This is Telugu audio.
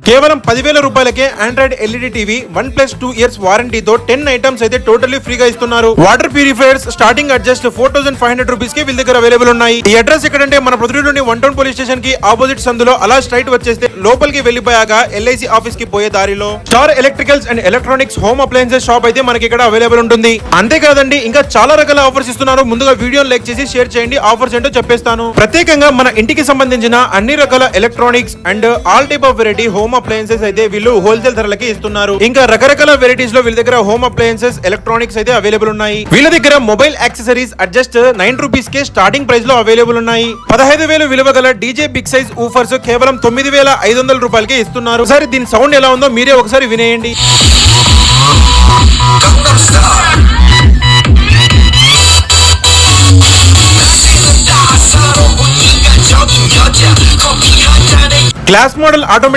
కేవలం 10,000 రూపాయలకే ఆండ్రాయిడ్ ఎల్ఈడి టీవీ 1+2 ఇయర్స్ వారంటీతో 10 ఐటమ్స్ అయితే టోటల్లీ ఫ్రీగా ఇస్తున్నారు. Water purifiers starting at just 4,500 rupees కి వీళ్ళ దగ్గర అవైలబుల్ ఉన్నాయి. ఈ అడ్రస్ ఎక్కడంటే మన ప్రొద్దుటూరులోని 1 టౌన్ పోలీస్ స్టేషన్ కి ఆపోజిట్ సందులో అలా స్ట్రైట్ వచ్చేస్తే లోపలికి వెళ్లిపోయాక ఎల్ఐసి ఆఫీస్ కి పోయే దారిలో star electricals and electronics home appliances shop అయితే మనకి ఇక్కడ అవైలబుల్ ఉంటుంది. అంతేకాదండి ఇంకా చాలా రకాల ఆఫర్స్ ఇస్తున్నారు. ముందుగా వీడియోని లైక్ చేసి షేర్ చేయండి. ఆఫర్స్ ఏంటో చెప్పేస్తాను. ప్రత్యేకంగా మన ఇంటికి సంబంధించిన అన్ని రకాల electronics and all type of variety home appliances అయితే వీళ్ళు హోల్సేల్ ధరలకి ఇస్తున్నారు. ఇంకా రకరకాల వెరైటీస్ లో వీళ్ళ దగ్గర హోమ్ అప్లయన్సెస్ ఎలక్ట్రానిక్స్ అయితే అవైలబుల్ ఉన్నాయి. వీళ్ళ దగ్గర mobile accessories at just 9 rupees K starting price లో అవైలబుల్ ఉన్నాయి. 15,000 విలువ గల డీజే బిగ్ సైజ్ ఊఫర్స్ కేవలం 9,500 రూపాయలకి ఇస్తున్నారు. ఒకసారి దీని సౌండ్ ఎలా ఉందో మీరే ఒకసారి వినేయండి. Class modal automatic